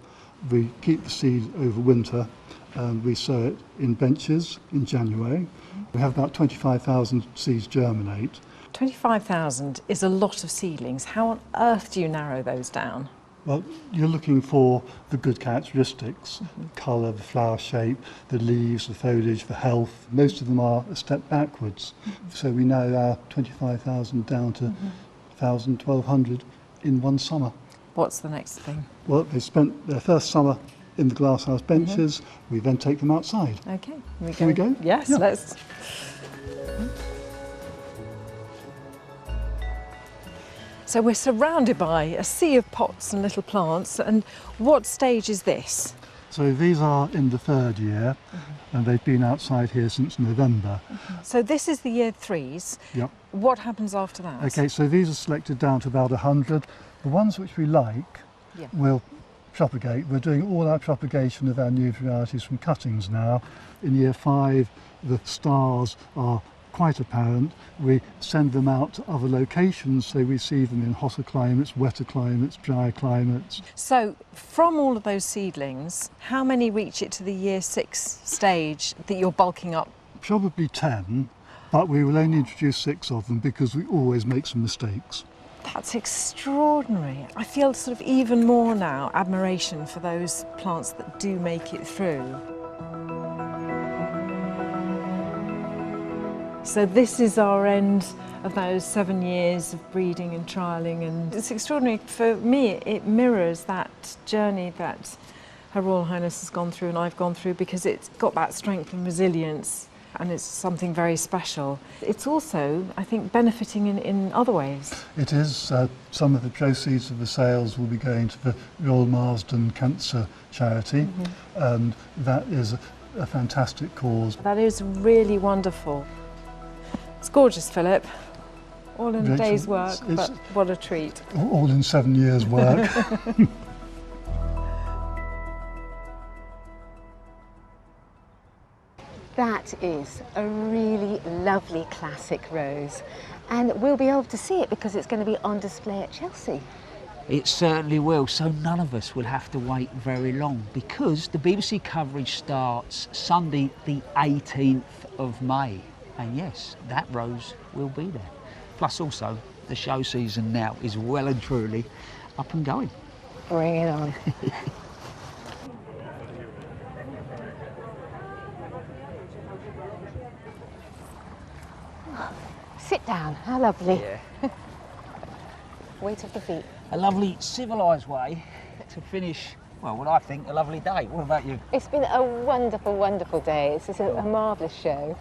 We keep the seed over winter, and we sow it in benches in January. We have about 25,000 seeds germinate. 25,000 is a lot of seedlings. How on earth do you narrow those down? Well, you're looking for the good characteristics, colour, the flower shape, the leaves, the foliage, the health. Most of them are a step backwards. So we narrow our 25,000 down to 1,000, 1,200 in one summer. What's the next thing? Well, they spent their first summer in the glasshouse benches. We then take them outside. Okay, Can we go? Yes, Yeah. let's. So we're surrounded by a sea of pots and little plants, and what stage is this? So these are in the third year, and they've been outside here since November. So this is the year 3s. Yep. What happens after that? Okay, so these are selected down to about 100. The ones which we like, Yeah. we'll propagate. We're doing all our propagation of our new varieties from cuttings now. In year 5, the stars are quite apparent. We send them out to other locations, so we see them in hotter climates, wetter climates, drier climates. So from all of those seedlings, how many reach it to the year 6 stage that you're bulking up? Probably 10, but we will only introduce 6 of them because we always make some mistakes. That's extraordinary. I feel sort of even more now admiration for those plants that do make it through. So this is our end of those 7 years of breeding and trialling, and it's extraordinary. For me, it mirrors that journey that Her Royal Highness has gone through and I've gone through, because it's got that strength and resilience, and it's something very special. It's also, I think, benefiting in other ways. It is. Some of the proceeds of the sales will be going to the Royal Marsden Cancer Charity, and that is a fantastic cause. That is really wonderful. It's gorgeous, Philip. All in a Rachel, day's work, it's but what a treat. All in 7 years' work. That is a really lovely classic rose, and we'll be able to see it because it's going to be on display at Chelsea. It certainly will, so none of us will have to wait very long, because the BBC coverage starts Sunday the 18th of May. And yes, that rose will be there. Plus also, the show season now is well and truly up and going. Bring it on. Sit down, how lovely. Yeah. Weight of the feet. A lovely civilised way to finish, well, what I think, a lovely day. What about you? It's been a wonderful, wonderful day. It's just a marvellous show.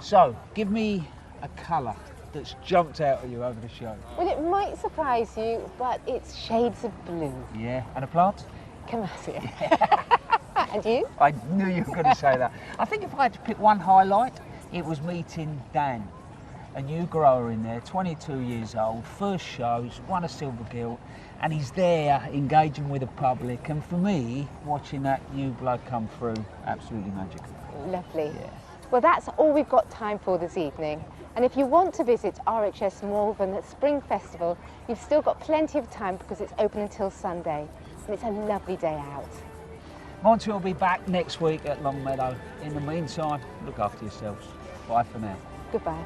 So, give me a colour that's jumped out at you over the show. Well, it might surprise you, but it's shades of blue. Yeah, and a plant? Camassia. And you? I knew you were going to say that. I think if I had to pick one highlight, it was meeting Dan, a new grower in there, 22 years old, first show, he's won a silver gilt, and he's there engaging with the public. And for me, watching that new blood come through, absolutely magical. Lovely. Yeah. Well, that's all we've got time for this evening. And if you want to visit RHS Malvern Spring Festival, you've still got plenty of time because it's open until Sunday. And it's a lovely day out. Monty will be back next week at Longmeadow. In the meantime, look after yourselves. Bye for now. Goodbye.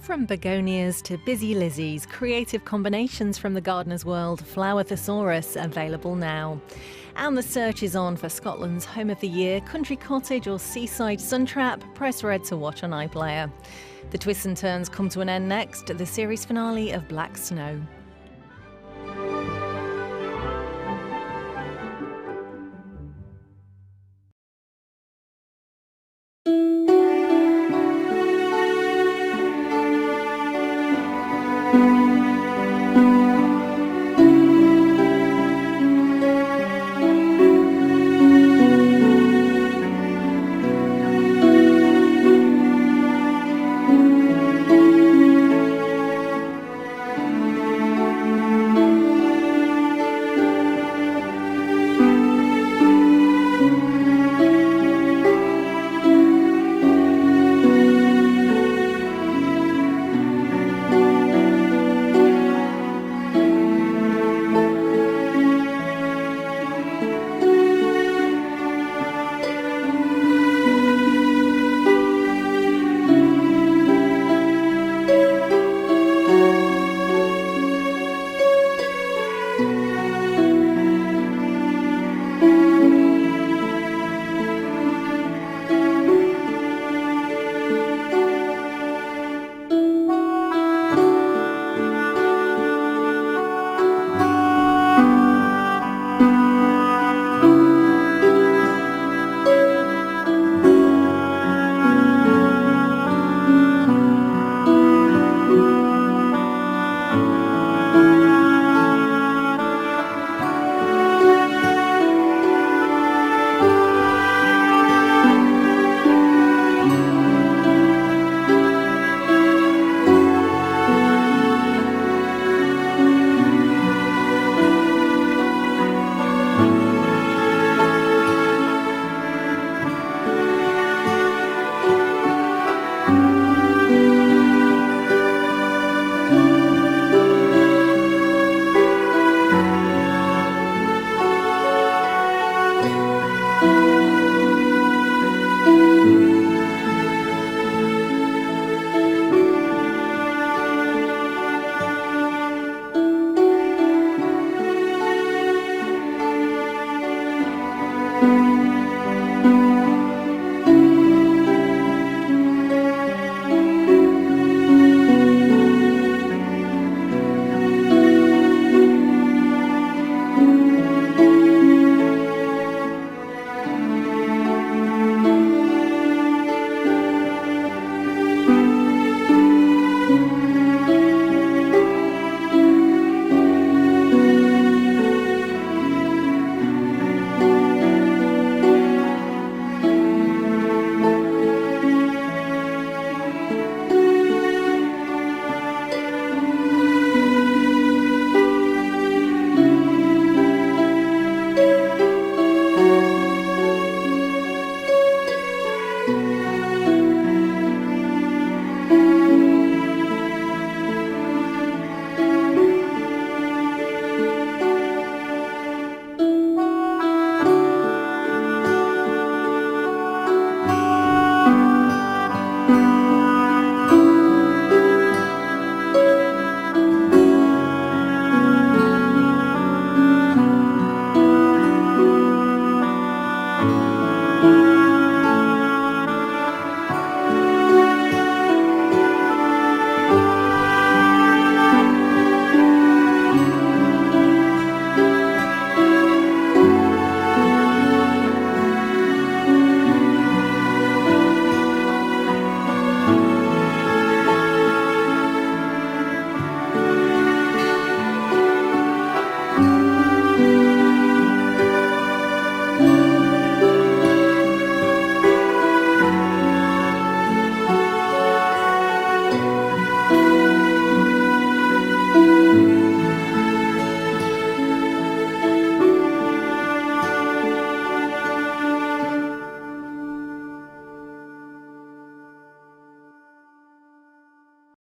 From begonias to busy lizzies, creative combinations from the gardener's world, Flower Thesaurus available now. And the search is on for Scotland's Home of the Year, Country Cottage or Seaside Suntrap. Press red to watch on iPlayer. The twists and turns come to an end next, the series finale of Black Snow.